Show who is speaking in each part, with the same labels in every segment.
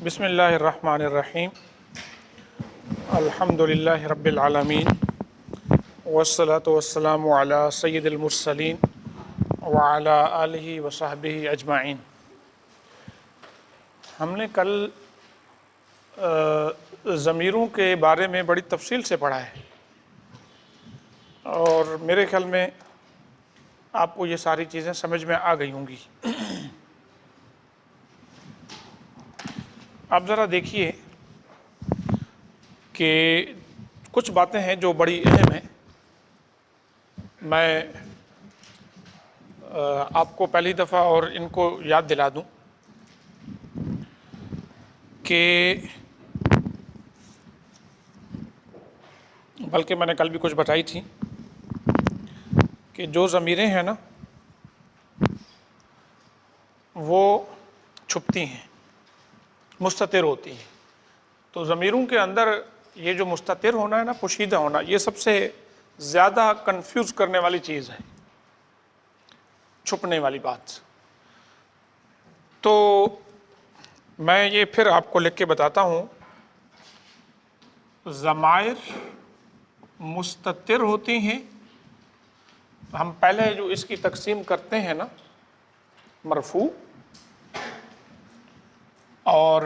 Speaker 1: بسم اللہ الرحمن الرحیم الحمد للہ رب العالمین والصلاة والسلام علی سید المرسلین وعلی آلہ وصحبہ اجمعین۔ ہم نے کل ضمیروں کے بارے میں بڑی تفصیل سے پڑھا ہے اور میرے خیال میں آپ کو یہ ساری چیزیں سمجھ میں آ گئی ہوں گی۔ آپ ذرا دیکھیے کہ کچھ باتیں ہیں جو بڑی اہم ہیں۔ میں آپ کو پہلی دفعہ اور ان کو یاد دلا دوں کہ بلکہ میں نے کل بھی کچھ بتائی تھی کہ جو ضمیریں ہیں نا وہ چھپتی ہیں، مستتر ہوتی ہیں۔ تو ضمیروں کے اندر یہ جو مستتر ہونا ہے نا، پوشیدہ ہونا، یہ سب سے زیادہ کنفیوز کرنے والی چیز ہے، چھپنے والی بات۔ تو میں یہ پھر آپ کو لکھ کے بتاتا ہوں۔ ضمائر مستتر ہوتی ہیں۔ ہم پہلے جو اس کی تقسیم کرتے ہیں نا، مرفوع اور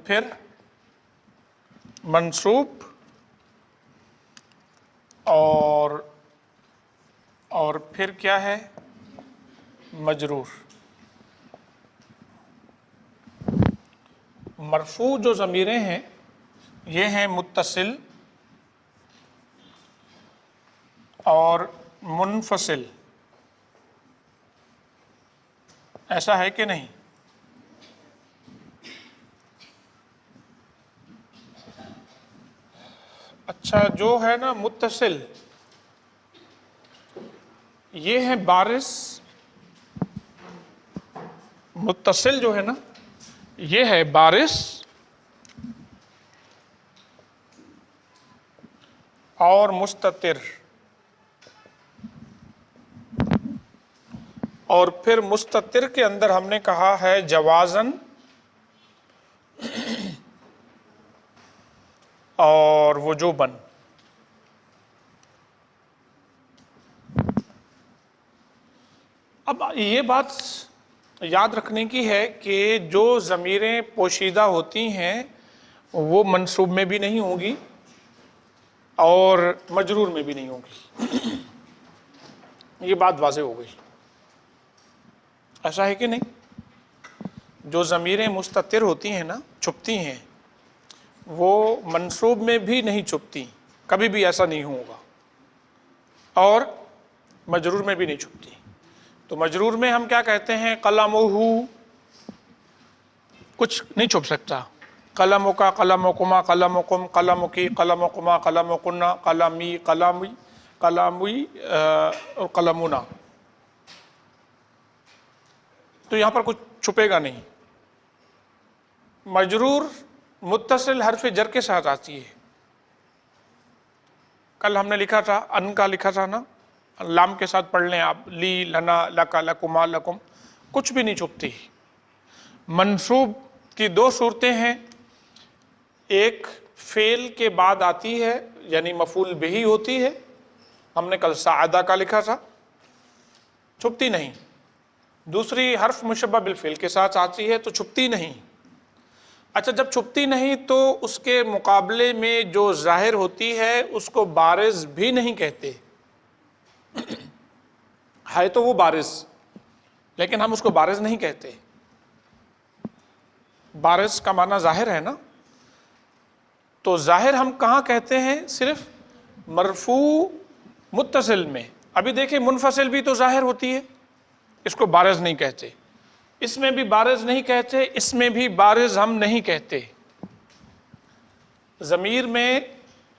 Speaker 1: پھر منصوب اور پھر کیا ہے، مجرور۔ مرفوع جو ضمیریں ہیں یہ ہیں متصل اور منفصل، ایسا ہے کہ نہیں؟ اچھا، جو ہے نا متصل، یہ ہے بارز۔ متصل جو ہے نا یہ ہے بارز اور مستتر، اور پھر مستتر کے اندر ہم نے کہا ہے جوازن اور وجوبن۔ اب یہ بات یاد رکھنے کی ہے کہ جو ضمیریں پوشیدہ ہوتی ہیں وہ منصوب میں بھی نہیں ہوں گی اور مجرور میں بھی نہیں ہوں گی۔ یہ بات واضح ہو گئی، ایسا ہے کہ نہیں؟ جو ضمیریں مستتر ہوتی ہیں نا، چھپتی ہیں، وہ منصوب میں بھی نہیں چھپتی، کبھی بھی ایسا نہیں ہوگا، اور مجرور میں بھی نہیں چھپتی۔ تو مجرور میں ہم کیا کہتے ہیں؟ قلمہ، کچھ نہیں چھپ سکتا۔ قلمک، قلمکما، قلمکم، قلمکی، قلمکما، قلمکنا، قلمی، قلمی، قلمی اور قلمنا۔ تو یہاں پر کچھ چھپے گا نہیں۔ مجرور متصل حرف جر کے ساتھ آتی ہے۔ کل ہم نے لکھا تھا، ان کا لکھا تھا نا، لام کے ساتھ پڑھ لیں آپ، لی، لنا، لکا، لکما، لکم، کچھ بھی نہیں چھپتی۔ منصوب کی دو صورتیں ہیں، ایک فعل کے بعد آتی ہے یعنی مفعول بہ ہوتی ہے، ہم نے کل سعادہ کا لکھا تھا، چھپتی نہیں۔ دوسری حرف مشبہ بالفعل کے ساتھ آتی ہے تو چھپتی نہیں۔ اچھا، جب چھپتی نہیں تو اس کے مقابلے میں جو ظاہر ہوتی ہے اس کو بارز بھی نہیں کہتے۔ ہے تو وہ بارز، لیکن ہم اس کو بارز نہیں کہتے۔ بارز کا معنی ظاہر ہے نا، تو ظاہر ہم کہاں کہتے ہیں؟ صرف مرفوع متصل میں۔ ابھی دیکھیں، منفصل بھی تو ظاہر ہوتی ہے، اس کو بارز نہیں کہتے۔ اس میں بھی بارز نہیں کہتے، اس میں بھی بارز ہم نہیں کہتے۔ ضمیر میں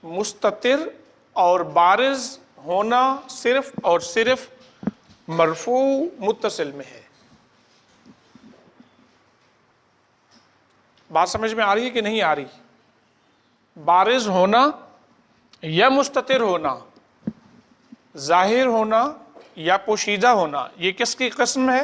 Speaker 1: مستتر اور بارز ہونا صرف اور صرف مرفوع متصل میں ہے۔ بات سمجھ میں آ رہی ہے کہ نہیں آ رہی؟ بارز ہونا یا مستتر ہونا، ظاہر ہونا یا پوشیدہ ہونا، یہ کس کی قسم ہے؟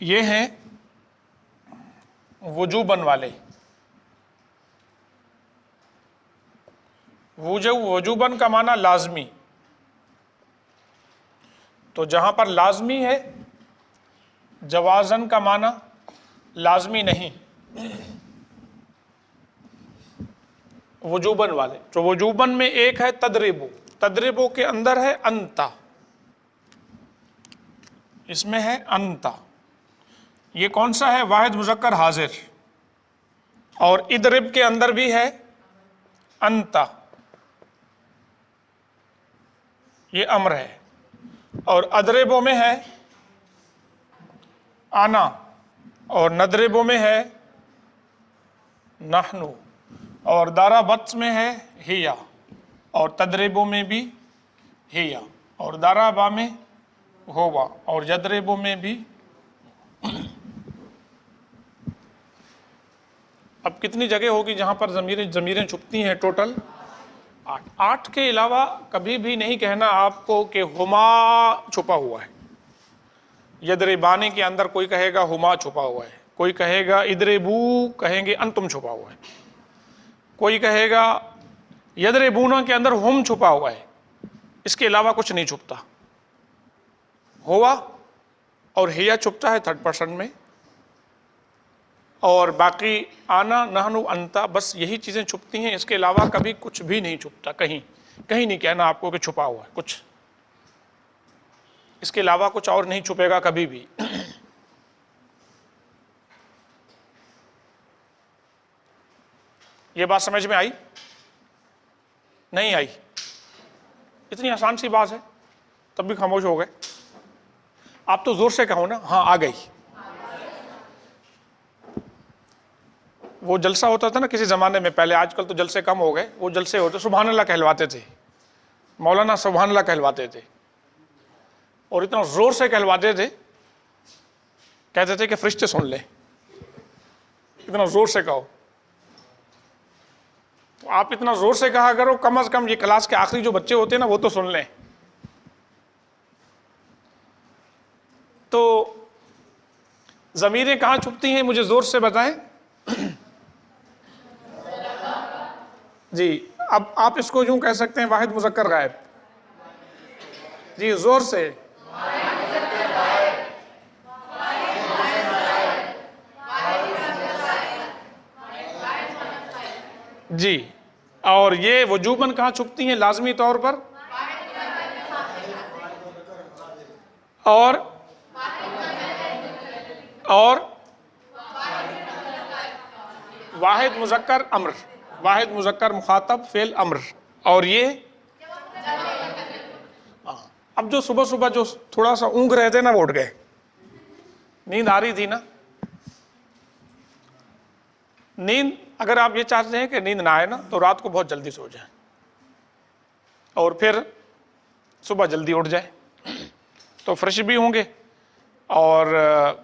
Speaker 1: یہ ہیں وجوباً والے. وجوباً کا معنی لازمی. تو جہاں پر لازمی ہے، جوازاً کا معنی لازمی نہیں. وجوباً والے تو وجوباً میں ایک ہے تدریبو. تدریبو کے اندر ہے انتا، اس میں ہے انتا. یہ کون سا ہے؟ واحد مذکر حاضر. اور ادرب کے اندر بھی ہے انتا، یہ امر ہے. اور ادربو میں ہے آنا، اور ندربو میں ہے نحنو، اور دارا بطس میں ہے ہیا، اور تدریبو میں بھی ہیا، اور دارا با میں ہوا، اور یدربو میں بھی. اب کتنی جگہ ہوگی جہاں پر ضمیریں چھپتی ہیں؟ ٹوٹل 8. 8 کے علاوہ کبھی بھی نہیں کہنا آپ کو کہ ہما چھپا ہوا ہے. یدربانی کے اندر کوئی کہے گا ہما چھپا ہوا ہے، کوئی کہے گا ادربو، کہیں گے انتم چھپا ہوا ہے. کوئی کہے گا یدربونا کے اندر ہم چھپا ہوا ہے. اس کے علاوہ کچھ نہیں چھپتا. ہوا اور ہیا چھپتا ہے تھرڈ پرسن میں، اور باقی آنا، نحنو، انتا، بس یہی چیزیں چھپتی ہیں. اس کے علاوہ کبھی کچھ بھی نہیں چھپتا. کہیں نہیں کہنا آپ کو کہ چھپا ہوا ہے کچھ. اس کے علاوہ کچھ اور نہیں چھپے گا کبھی بھی. یہ بات سمجھ میں آئی؟ نہیں آئی؟ اتنی آسان سی بات ہے، تب بھی خاموش ہو گئے. آپ تو زور سے کہو نا، ہاں آ گئی. وہ جلسہ ہوتا تھا نا کسی زمانے میں پہلے، آج کل تو جلسے کم ہو گئے. وہ جلسے ہوتے سبحان اللہ کہلواتے تھے، مولانا سبحان اللہ کہلواتے تھے، اور اتنا زور سے کہلواتے تھے، کہتے تھے کہ فرشتے سن لیں، اتنا زور سے کہو. تو آپ اتنا زور سے کہا کرو، کم از کم یہ کلاس کے آخری جو بچے ہوتے ہیں نا وہ تو سن لیں. تو ضمیریں کہاں چھپتی ہیں؟ مجھے زور سے بتائیں. جی، اب آپ اس کو یوں کہہ سکتے ہیں واحد مذکر غائب. جی زور سے. جی، اور یہ وجوباً کہاں چھپتی ہیں لازمی طور پر؟ اور واحد مذکر امر، واحد مذکر مخاطب فعل امر. اور یہ اب جو صبح صبح جو تھوڑا سا اونگ رہے تھے نا وہ اٹھ گئے، نیند آ رہی تھی نا. نیند اگر آپ یہ چاہتے ہیں کہ نیند نہ آئے نا تو رات کو بہت جلدی سو جائیں، اور پھر صبح جلدی اٹھ جائیں، تو فریش بھی ہوں گے، اور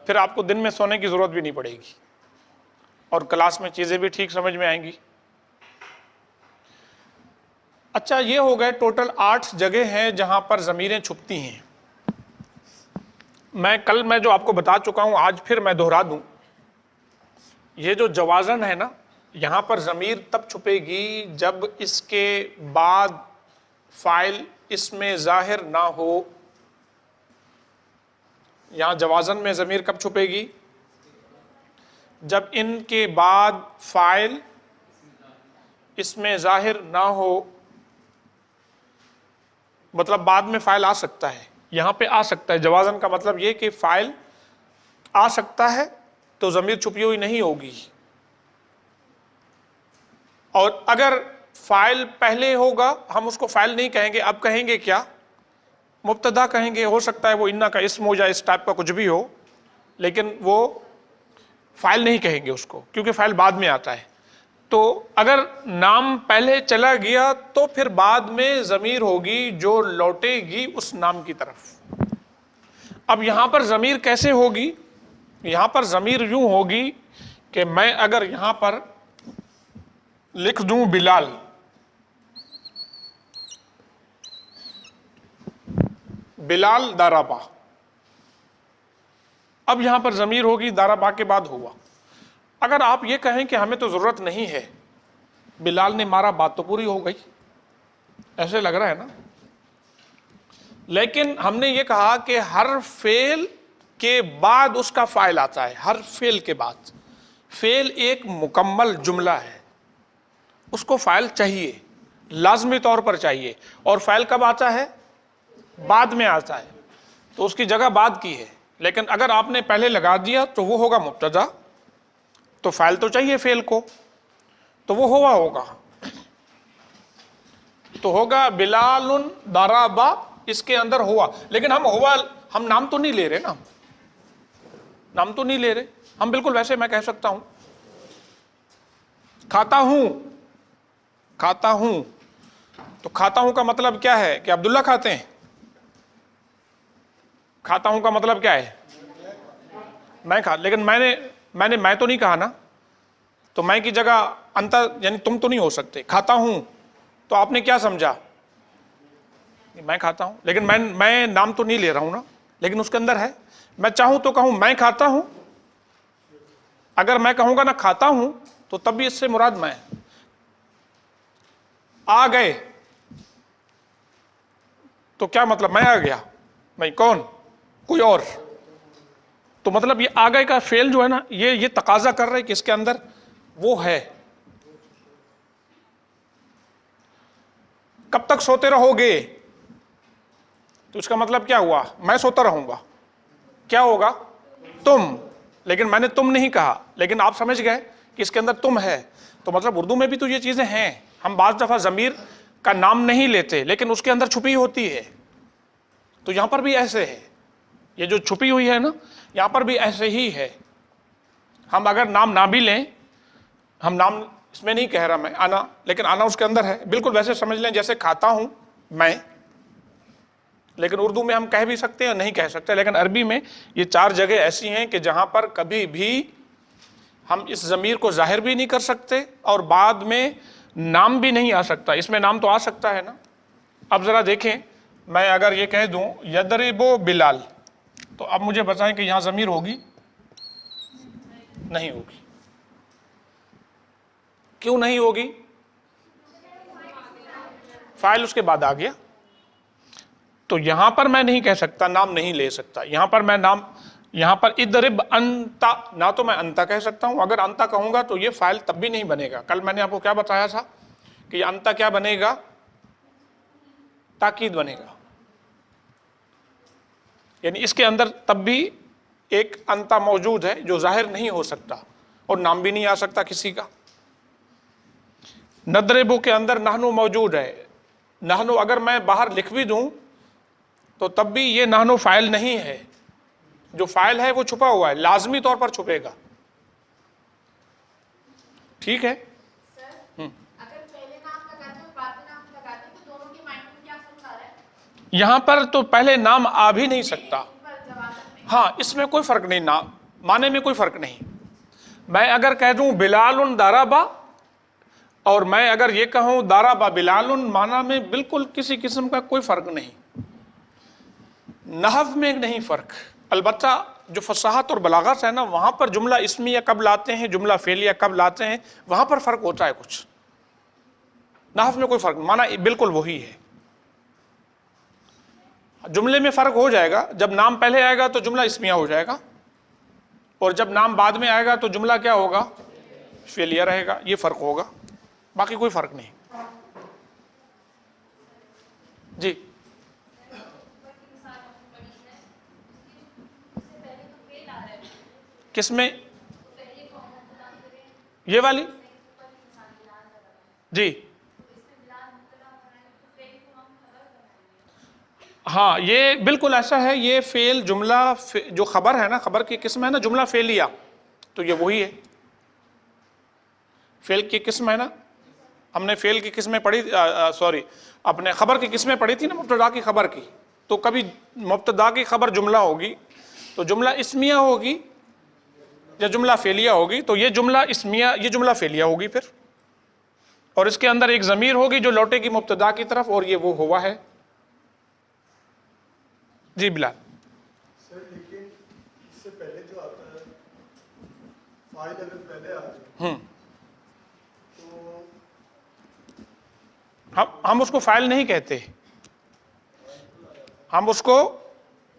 Speaker 1: پھر آپ کو دن میں سونے کی ضرورت بھی نہیں پڑے گی، اور کلاس میں چیزیں بھی ٹھیک سمجھ میں آئیں گی. اچھا، یہ ہو گئے ٹوٹل 8 جگہ ہیں جہاں پر ضمیریں چھپتی ہیں. کل میں جو آپ کو بتا چکا ہوں، آج پھر میں دہرا دوں. یہ جو جوازن ہے نا، یہاں پر ضمیر تب چھپے گی جب اس کے بعد فاعل اس میں ظاہر نہ ہو. یہاں جوازن میں ضمیر کب چھپے گی؟ جب ان کے بعد فاعل اس میں ظاہر نہ ہو. مطلب بعد میں فاعل آ سکتا ہے، یہاں پہ آ سکتا ہے. جوازن کا مطلب یہ کہ فاعل آ سکتا ہے تو ضمیر چھپی ہوئی نہیں ہوگی. اور اگر فاعل پہلے ہوگا ہم اس کو فاعل نہیں کہیں گے. اب کہیں گے کیا؟ مبتدا کہیں گے. ہو سکتا ہے وہ انا کا اسم ہو جائے، اس ٹائپ کا کچھ بھی ہو، لیکن وہ فاعل نہیں کہیں گے اس کو، کیونکہ فاعل بعد میں آتا ہے. تو اگر نام پہلے چلا گیا تو پھر بعد میں ضمیر ہوگی جو لوٹے گی اس نام کی طرف. اب یہاں پر ضمیر کیسے ہوگی؟ یہاں پر ضمیر یوں ہوگی کہ میں اگر یہاں پر لکھ دوں بلال، بلال ضربا. اب یہاں پر ضمیر ہوگی ضربا کے بعد ہوا. اگر آپ یہ کہیں کہ ہمیں تو ضرورت نہیں ہے، بلال نے مارا، بات تو پوری ہو گئی، ایسے لگ رہا ہے نا. لیکن ہم نے یہ کہا کہ ہر فعل کے بعد اس کا فاعل آتا ہے. ہر فعل کے بعد فعل ایک مکمل جملہ ہے، اس کو فاعل چاہیے، لازمی طور پر چاہیے. اور فاعل کب آتا ہے؟ بعد میں آتا ہے، تو اس کی جگہ بعد کی ہے. لیکن اگر آپ نے پہلے لگا دیا تو وہ ہوگا مبتدا، تو فاعل تو چاہیے فعل کو، تو وہ ہوا ہوگا، تو ہوگا بلال ضرب، اس کے اندر ہوا. لیکن ہم نام تو نہیں لے رہے نا، نام تو نہیں لے رہے ہم. بالکل ویسے میں کہہ سکتا ہوں کھاتا ہوں، کھاتا ہوں. تو کھاتا ہوں کا مطلب کیا ہے؟ کہ عبداللہ کھاتے ہیں. کھاتا ہوں کا مطلب کیا ہے؟ میں کھا. لیکن میں تو نہیں کہا نا، تو میں کی جگہ انت یعنی تم تو نہیں ہو سکتے. کھاتا ہوں تو آپ نے کیا سمجھا؟ میں کھاتا ہوں، لیکن میں نام تو نہیں لے رہا ہوں نا، لیکن اس کے اندر ہے. میں چاہوں تو کہوں میں کھاتا ہوں، اگر میں کہوں گا نا کھاتا ہوں تو تب بھی اس سے مراد میں. آ گئے تو کیا مطلب؟ میں آ گیا، میں کون؟ کوئی اور. تو مطلب یہ آ گئے کا فعل جو ہے نا، یہ تقاضا کر رہے کہ اس کے اندر وہ ہے. کب تک سوتے رہو گے؟ تو اس کا مطلب کیا ہوا؟ میں سوتا رہوں گا. کیا ہوگا؟ تم. لیکن میں نے تم نہیں کہا، لیکن آپ سمجھ گئے کہ اس کے اندر تم ہے. تو مطلب اردو میں بھی تو یہ چیزیں ہیں. ہم بعض دفعہ ضمیر کا نام نہیں لیتے لیکن اس کے اندر چھپی ہوتی ہے. تو یہاں پر بھی ایسے ہے، یہ جو چھپی ہوئی ہے نا، یہاں پر بھی ایسے ہی ہے. ہم اگر نام نہ بھی لیں، ہم نام اس میں نہیں کہہ رہا میں آنا، لیکن آنا اس کے اندر ہے. بالکل ویسے سمجھ لیں جیسے کھاتا ہوں میں، لیکن اردو میں ہم کہہ بھی سکتے ہیں نہیں کہہ سکتے. لیکن عربی میں یہ 4 جگہ ایسی ہیں کہ جہاں پر کبھی بھی ہم اس ضمیر کو ظاہر بھی نہیں کر سکتے اور بعد میں نام بھی نہیں آ سکتا. اس میں نام تو آ سکتا ہے نا. اب ذرا دیکھیں، میں اگر یہ کہہ دوں یضرب بلال، تو اب مجھے بتائیں کہ یہاں ضمیر ہوگی؟ نہیں ہوگی. کیوں نہیں ہوگی؟ فاعل اس کے بعد آ گیا. تو یہاں پر میں نہیں کہہ سکتا، نام نہیں لے سکتا. یہاں پر میں نام، یہاں پر اضرب انت، نہ تو میں انت کہہ سکتا ہوں. اگر انت کہوں گا تو یہ فاعل تب بھی نہیں بنے گا. کل میں نے آپ کو کیا بتایا تھا کہ یہ انت کیا بنے گا؟ تاکید بنے گا. یعنی اس کے اندر تب بھی ایک انت موجود ہے جو ظاہر نہیں ہو سکتا اور نام بھی نہیں آ سکتا کسی کا. نضربو کے اندر نحنو موجود ہے. نحنو اگر میں باہر لکھ بھی دوں تو تب بھی یہ نحنو فاعل نہیں ہے. جو فاعل ہے وہ چھپا ہوا ہے، لازمی طور پر چھپے گا. ٹھیک ہے. یہاں پر تو پہلے نام آ بھی نہیں سکتا. ہاں اس میں کوئی فرق نہیں، نام معنی میں کوئی فرق نہیں. میں اگر کہہ دوں بلال ضرب، اور میں اگر یہ کہوں ضرب بلال، معنی میں بالکل کسی قسم کا کوئی فرق نہیں. نحو میں نہیں فرق. البتہ جو فصاحت اور بلاغت ہے نا، وہاں پر جملہ اسمیہ کب لاتے ہیں، جملہ فعلیہ کب لاتے ہیں، وہاں پر فرق ہوتا ہے کچھ. نحو میں کوئی فرق نہیں، معنی بالکل وہی ہے. جملے میں فرق ہو جائے گا، جب نام پہلے آئے گا تو جملہ اسمیہ ہو جائے گا، اور جب نام بعد میں آئے گا تو جملہ کیا ہوگا؟ فعلیہ رہے گا. یہ فرق ہوگا، باقی کوئی فرق نہیں. جی کس میں؟ یہ والی؟ جی ہاں یہ بالکل ایسا ہے. یہ فعل جملہ جو خبر ہے نا، خبر کی قسم ہے نا جملہ فعلیہ، تو یہ وہی ہے. فعل کی قسم ہے نا، ہم نے فعل کی قسمیں پڑھی، سوری اپنے خبر کی قسمیں پڑھی تھی نا، مبتدا کی خبر کی. تو کبھی مبتدا کی خبر جملہ ہوگی تو جملہ اسمیہ ہوگی یا جملہ فعلیہ ہوگی. تو یہ جملہ اسمیہ، یہ جملہ فعلیہ ہوگی پھر، اور اس کے اندر ایک ضمیر ہوگی جو لوٹے گی مبتدا کی طرف، اور یہ وہ ہوا ہے. جی بلال.
Speaker 2: سر لیکن اس سے پہلے جو آتا ہے فاعل اگر پہلے آ جائے تو
Speaker 1: ہم اس کو فاعل نہیں کہتے، ہم اس کو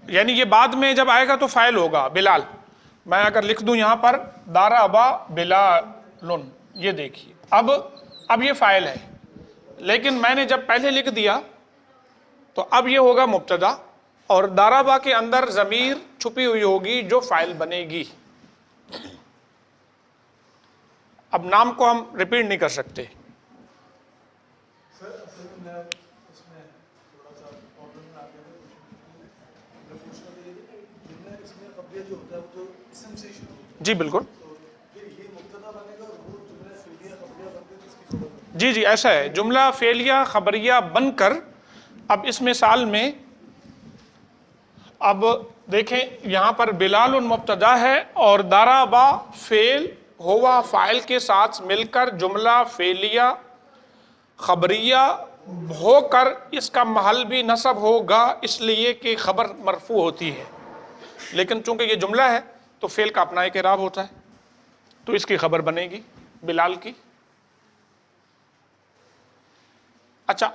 Speaker 1: یعنی یہ بعد میں جب آئے گا تو فاعل ہوگا. بلال، میں اگر لکھ دوں یہاں پر ضرب بلال، یہ دیکھیے اب یہ فاعل ہے، لیکن میں نے جب پہلے لکھ دیا تو اب یہ ہوگا مبتدا، اور ضرب کے اندر ضمیر چھپی ہوئی ہوگی جو فاعل بنے گی. اب نام کو ہم ریپیٹ نہیں کر سکتے.
Speaker 2: سر اصل میں اس میں تھوڑا سا پرابلم میں آ گیا میں پوچھ رہا تھا کہ جملہ اس میں قبلیہ جو ہوتا ہے وہ تو اسم سے شروع ہوتا ہے.
Speaker 1: جی بالکل،
Speaker 2: تو پھر یہ مبتدا بنے گا اور وہ جملہ فعلیہ قبلیہ بن کے اس کی خبر بنے گی.
Speaker 1: جی ایسا ہے. جملہ فعلیہ خبریہ بن کر اب اس مثال میں اب دیکھیں یہاں پر بلال مبتدا ہے اور ضرب فعل ہوا فاعل کے ساتھ مل کر جملہ فعلیہ خبریہ ہو کر اس کا محل بھی نصب ہوگا، اس لیے کہ خبر مرفوع ہوتی ہے. لیکن چونکہ یہ جملہ ہے تو فعل کا اپنا ایک اعراب ہوتا ہے، تو اس کی خبر بنے گی بلال کی. اچھا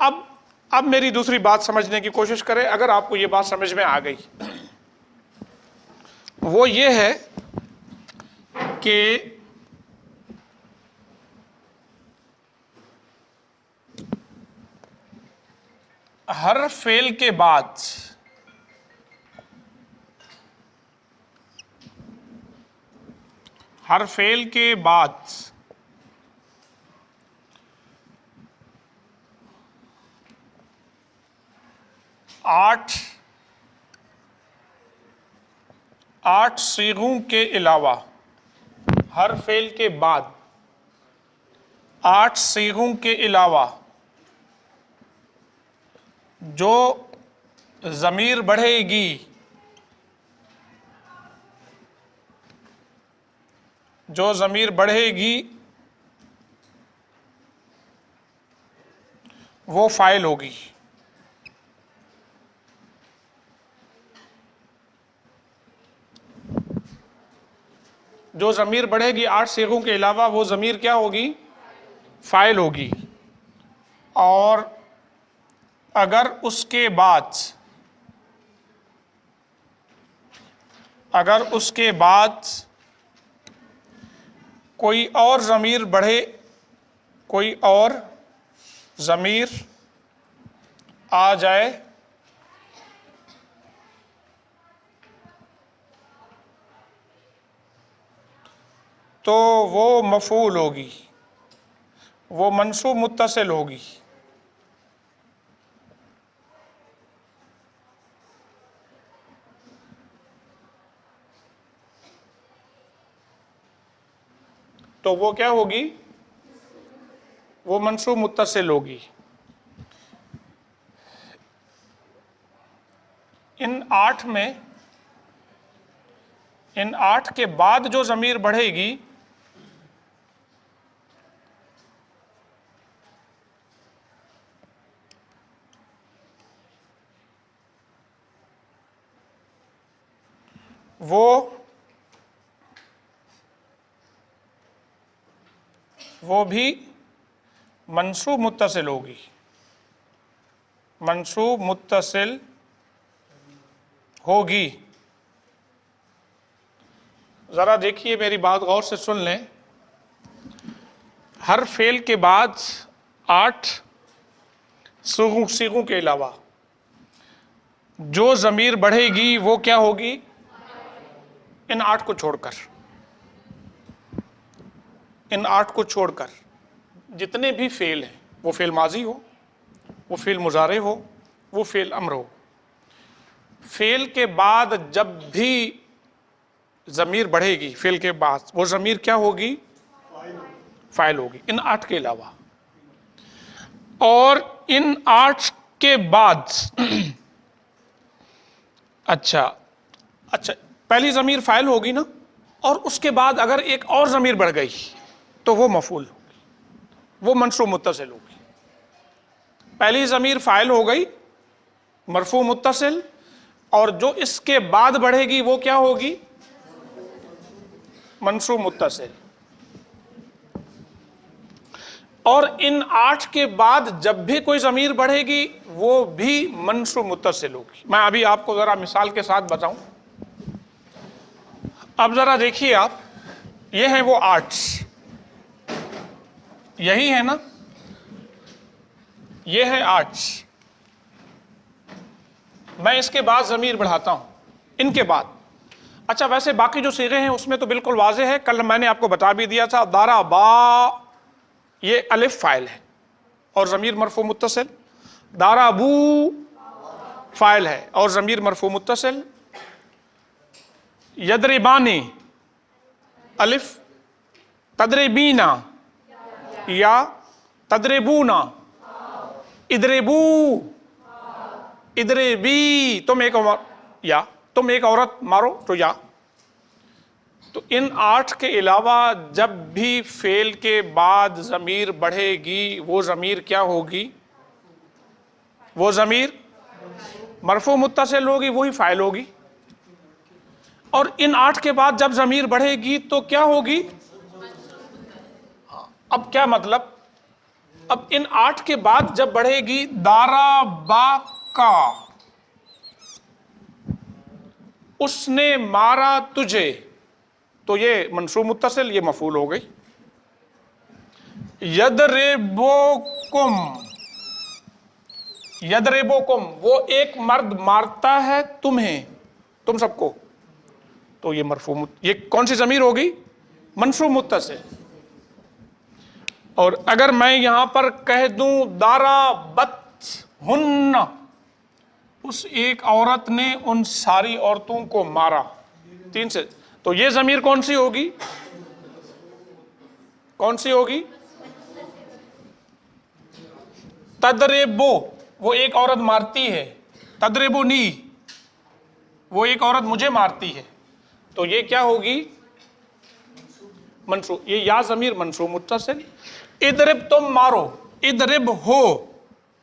Speaker 1: اب میری دوسری بات سمجھنے کی کوشش کریں، اگر آپ کو یہ بات سمجھ میں آ گئی. وہ یہ ہے کہ ہر فعل کے بعد ہر فعل کے بعد آٹھ صیغوں کے علاوہ، ہر فعل کے بعد 8 صیغوں کے علاوہ جو ضمیر بڑھے گی، وہ فاعل ہوگی. جو ضمیر بڑھے گی 8 صیغوں کے علاوہ وہ ضمیر کیا ہوگی؟ فاعل ہوگی. اور اگر اس کے بعد کوئی اور ضمیر بڑھے، کوئی اور ضمیر آ جائے تو وہ مفعول ہوگی، وہ منصوب متصل ہوگی. تو وہ کیا ہوگی؟ وہ منصوب متصل ہوگی. ان 8 کے بعد جو ضمیر بڑھے گی وہ بھی منصوب متصل ہوگی. منصوب متصل ہوگی. ذرا دیکھیے میری بات غور سے سن لیں. ہر فعل کے بعد 8 صیغوں کے علاوہ جو ضمیر بڑھے گی وہ کیا ہوگی؟ ان 8 کو چھوڑ کر جتنے بھی فعل ہیں، وہ فعل ماضی ہو، وہ فعل مضارع ہو، وہ فعل امر ہو، فعل کے بعد جب بھی ضمیر بڑھے گی فعل کے بعد وہ ضمیر کیا ہوگی؟ فاعل ہوگی. ان 8 کے علاوہ. اور ان 8 کے بعد اچھا پہلی ضمیر فاعل ہوگی نا، اور اس کے بعد اگر ایک اور ضمیر بڑھ گئی تو وہ مفعول ہوگی، وہ منصوب متصل ہوگی. پہلی ضمیر فاعل ہو گئی مرفوع متصل، اور جو اس کے بعد بڑھے گی وہ کیا ہوگی؟ منصوب متصل. اور ان 8 کے بعد جب بھی کوئی ضمیر بڑھے گی وہ بھی منصوب متصل ہوگی. میں ابھی آپ کو ذرا مثال کے ساتھ بتاؤں. اب ذرا دیکھیے آپ، یہ ہیں وہ 8، یہی ہے نا، یہ ہے 8. میں اس کے بعد ضمیر بڑھاتا ہوں ان کے بعد. اچھا ویسے باقی جو صیغے ہیں اس میں تو بالکل واضح ہے، کل میں نے آپ کو بتا بھی دیا تھا. ضربا یہ الف فاعل ہے اور ضمیر مرفوع متصل. ضربو فاعل ہے اور ضمیر مرفوع متصل. یضربانی الف، تضربینا یا تضربونا، اضربو ادربی، تم ایک عورت مارو تو یا. تو ان 8 کے علاوہ جب بھی فعل کے بعد ضمیر بڑھے گی وہ ضمیر کیا ہوگی؟ وہ ضمیر مرفوع متصل ہوگی، وہی فاعل ہوگی. اور ان 8 کے بعد جب ضمیر بڑھے گی تو کیا ہوگی؟ اب کیا مطلب؟ اب ان 8 کے بعد جب بڑھے گی ضربا کا، اس نے مارا تجھے، تو یہ منصوب متصل، یہ مفعول ہو گئی. یضربوکم، یضربوکم وہ ایک مرد مارتا ہے تمہیں، تم سب کو، تو یہ مرفوع یہ کون سی ضمیر ہوگی؟ منصوب متصل. اور اگر میں یہاں پر کہہ دوں ضربت ہن، اس ایک عورت نے ان ساری عورتوں کو مارا، 3 سے، تو یہ ضمیر کون سی ہوگی؟ کون سی ہوگی؟ تضربو وہ ایک عورت مارتی ہے، تضربنی وہ ایک عورت مجھے مارتی ہے، تو یہ کیا ہوگی؟ منصوب. یہ یا ضمیر منصوب متصل. اضرب تم مارو، اضرب ہو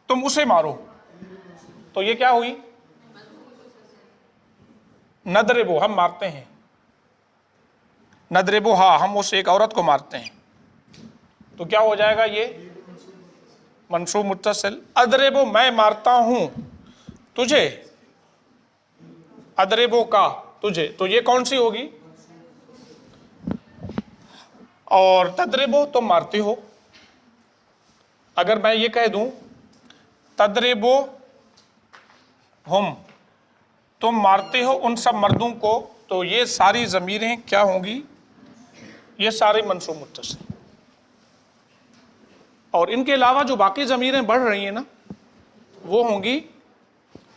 Speaker 1: تم اسے مارو، تو یہ کیا ہوئی؟ نضربو ہم مارتے ہیں، نضربو ہاں ہم اس ایک عورت کو مارتے ہیں، تو کیا ہو جائے گا؟ یہ منصوب متصل. اضربو میں مارتا ہوں تجھے، اضربو کا تجھے، تو یہ کون سی ہوگی؟ اور تضربو تم مارتے ہو. اگر میں یہ کہہ دوں تضربو ہم تم مارتے ہو ان سب مردوں کو، تو یہ ساری ضمیریں کیا ہوں گی؟ یہ ساری منصوب متصل. اور ان کے علاوہ جو باقی ضمیریں بڑھ رہی ہیں نا وہ ہوں گی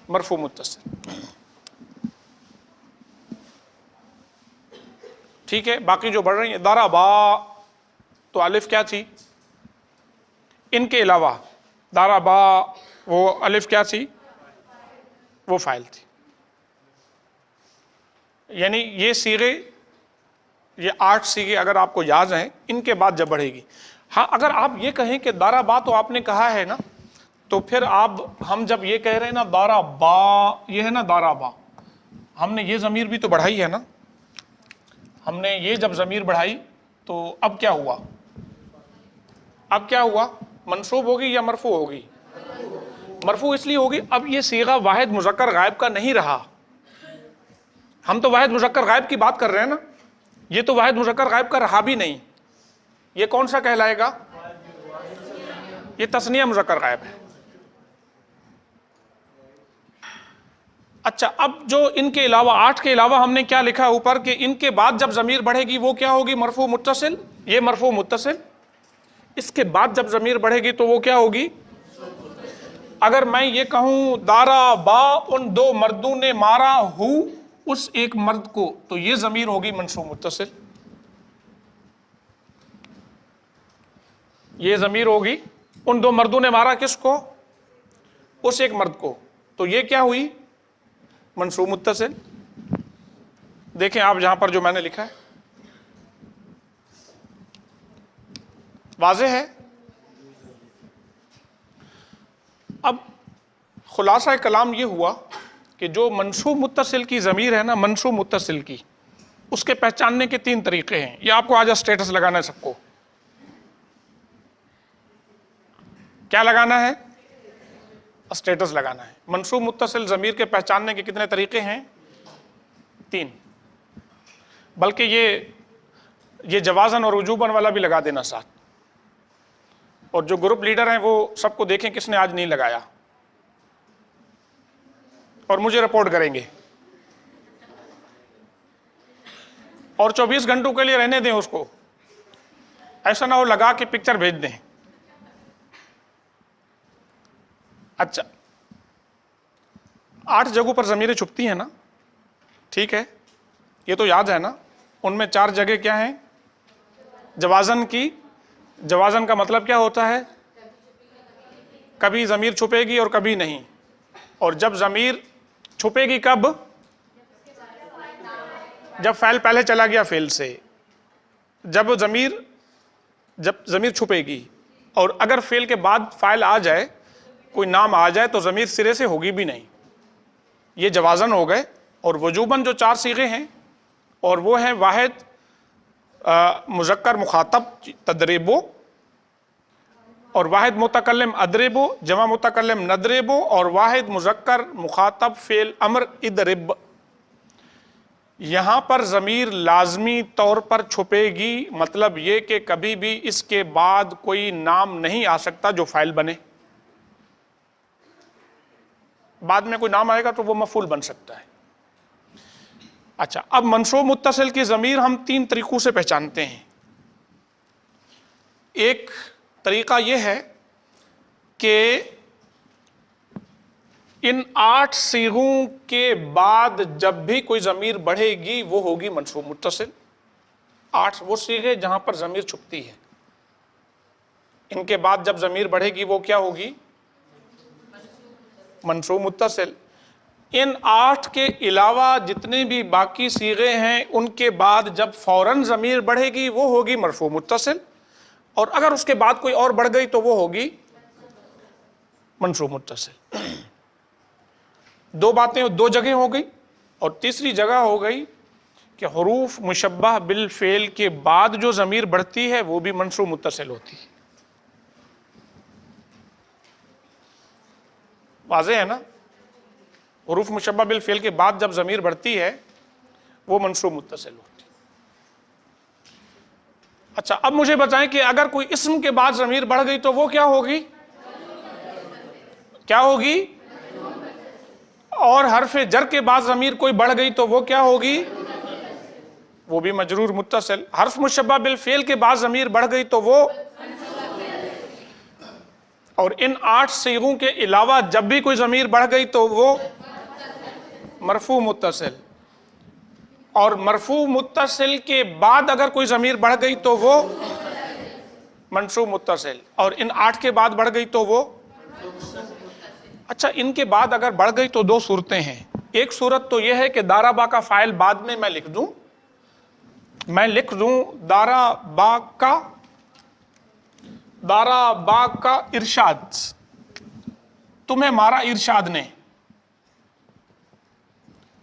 Speaker 1: مرفوع متصل. ٹھیک ہے، باقی جو بڑھ رہی ہیں ضربا تو الف کیا تھی؟ ان کے علاوہ ضربا وہ الف کیا تھی؟ وہ فاعل تھی. یعنی یہ صیغے، یہ 8 صیغے اگر آپ کو یاد ہیں، ان کے بعد جب بڑھے گی. ہاں اگر آپ یہ کہیں کہ ضربا تو آپ نے کہا ہے نا، تو پھر ہم جب یہ کہہ رہے ہیں نا ضربا، یہ ہے نا ضربا، ہم نے یہ ضمیر بھی تو بڑھائی ہے نا. ہم نے یہ جب ضمیر بڑھائی تو اب کیا ہوا؟ اب کیا ہوا؟ منصوب ہوگی یا مرفوع ہوگی؟ مرفوع اس لیے ہوگی اب یہ صیغہ واحد مذکر غائب کا نہیں رہا. ہم تو واحد مذکر غائب کی بات کر رہے ہیں نا، یہ تو واحد مذکر غائب کا رہا بھی نہیں. یہ کون سا کہلائے گا؟ یہ تثنیہ مذکر غائب ہے. اچھا اب جو ان کے علاوہ 8 کے علاوہ ہم نے کیا لکھا اوپر کہ ان کے بعد جب ضمیر بڑھے گی وہ کیا ہوگی؟ مرفوع متصل. یہ مرفوع متصل. اس کے بعد جب ضمیر بڑھے گی تو وہ کیا ہوگی؟ اگر میں یہ کہوں ضربا ان 2 مردوں نے مارا ہو اس ایک مرد کو، تو یہ ضمیر ہوگی منصوب متصل. یہ ضمیر ہوگی ان 2 مردوں نے مارا کس کو؟ اس ایک مرد کو، تو یہ کیا ہوئی؟ منصوب متصل. دیکھیں آپ جہاں پر جو میں نے لکھا ہے واضح ہے. اب خلاصہ کلام یہ ہوا کہ جو منصوب متصل کی ضمیر ہے نا، منصوب متصل کی اس کے پہچاننے کے 3 طریقے ہیں. یہ آپ کو آج اسٹیٹس لگانا ہے. سب کو کیا لگانا ہے؟ اسٹیٹس لگانا ہے. منصوب متصل ضمیر کے پہچاننے کے کتنے طریقے ہیں؟ 3. بلکہ یہ جوازن اور وجوبن والا بھی لگا دینا ساتھ. اور جو گروپ لیڈر ہیں وہ سب کو دیکھیں کس نے آج نہیں لگایا اور مجھے رپورٹ کریں گے. اور 24 گھنٹوں کے لیے رہنے دیں اس کو. ایسا نہ ہو لگا کے پکچر بھیج دیں. اچھا 8 جگہوں پر ضمیریں چھپتی ہیں نا؟ ٹھیک ہے، یہ تو یاد ہے نا. ان میں 4 جگہ کیا ہیں؟ جوازن کی. جوازن کا مطلب کیا ہوتا ہے؟ کبھی ضمیر چھپے گی اور کبھی نہیں. اور جب ضمیر چھپے گی کب؟ جب فعل پہلے چلا گیا فعل سے. جب ضمیر چھپے گی اور اگر فعل کے بعد فاعل آ جائے، کوئی نام آ جائے، تو ضمیر سرے سے ہوگی بھی نہیں. یہ جوازن ہو گئے. اور وجوباً جو 4 صیغے ہیں اور وہ ہیں واحد مذکر مخاطب تدریبو، اور واحد متکلم ادریبو، جمع متکلم ندریبو، اور واحد مذکر مخاطب فعل امر ادرب. یہاں پر ضمیر لازمی طور پر چھپے گی. مطلب یہ کہ کبھی بھی اس کے بعد کوئی نام نہیں آ سکتا جو فاعل بنے. بعد میں کوئی نام آئے گا تو وہ مفعول بن سکتا ہے. اچھا اب منصوب متصل کی ضمیر ہم 3 طریقوں سے پہچانتے ہیں. ایک طریقہ یہ ہے کہ ان 8 صیغوں کے بعد جب بھی کوئی ضمیر بڑھے گی وہ ہوگی منصوب متصل. 8 وہ صیغے جہاں پر ضمیر چھپتی ہے، ان کے بعد جب ضمیر بڑھے گی وہ کیا ہوگی؟ منصوب متصل. ان 8 کے علاوہ جتنے بھی باقی صیغے ہیں ان کے بعد جب فوراً ضمیر بڑھے گی وہ ہوگی مرفوع متصل. اور اگر اس کے بعد کوئی اور بڑھ گئی تو وہ ہوگی منصوب متصل. 2 باتیں 2 جگہ ہو گئی. اور تیسری جگہ ہو گئی کہ حروف مشبہ بالفعل کے بعد جو ضمیر بڑھتی ہے وہ بھی منصوب متصل ہوتی ہے. واضح ہے نا؟ حروف مشبہ بالفعل کے بعد جب ضمیر بڑھتی ہے وہ منصوب متصل ہوتی ہے. اچھا اب مجھے بتائیں کہ اگر کوئی اسم کے بعد ضمیر بڑھ گئی تو وہ کیا ہوگی؟ کیا ہوگی؟ اور حرف جر کے بعد ضمیر کوئی بڑھ گئی تو وہ کیا ہوگی؟ وہ بھی مجرور متصل. حرف مشبہ بالفعل کے بعد ضمیر بڑھ گئی تو وہ. اور ان 8 صیغوں کے علاوہ جب بھی کوئی ضمیر بڑھ گئی تو وہ مرفوع متصل. اور مرفوع متصل کے بعد اگر کوئی ضمیر بڑھ گئی تو وہ منصوب متصل. اور ان 8 کے بعد بڑھ گئی تو وہ. اچھا ان کے بعد اگر بڑھ گئی تو 2 صورتیں ہیں. ایک صورت تو یہ ہے کہ دارا با کا فاعل بعد میں میں لکھ دوں دارا با کا ارشاد، تمہیں مارا ارشاد نے.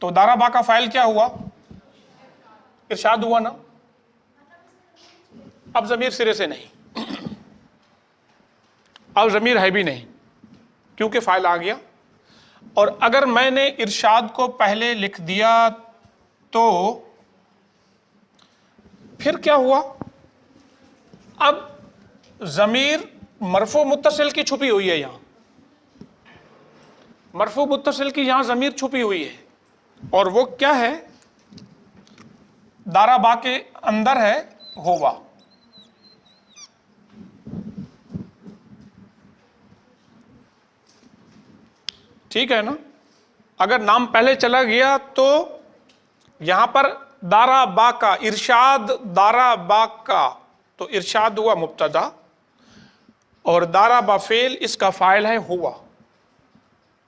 Speaker 1: تو دارا با کا فاعل کیا ہوا؟ ارشاد ہوا نا. اب ضمیر سرے سے نہیں، اب ضمیر ہے بھی نہیں کیونکہ فاعل آ گیا. اور اگر میں نے ارشاد کو پہلے لکھ دیا تو پھر کیا ہوا؟ اب ضمیر مرفوع متصل کی چھپی ہوئی ہے. یہاں مرفوع متصل کی یہاں ضمیر چھپی ہوئی ہے اور وہ کیا ہے؟ دارا با کے اندر ہے ہوا. ٹھیک ہے نا؟ اگر نام پہلے چلا گیا تو یہاں پر دارا با کا ارشاد، دارا با کا تو ارشاد ہوا مبتدا اور دارا با فعل اس کا فاعل ہے ہوا،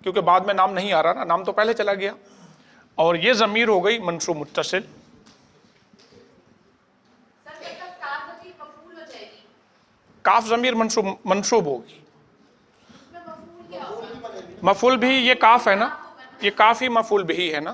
Speaker 1: کیونکہ بعد میں نام نہیں آ رہا نا، نام تو پہلے چلا گیا. اور یہ ضمیر ہو گئی منصوب متصل. کاف ضمیر منصوب ہوگی. مفعول بھی یہ کاف ہے نا، یہ کاف ہی مفعول بھی ہے نا.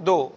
Speaker 1: 2।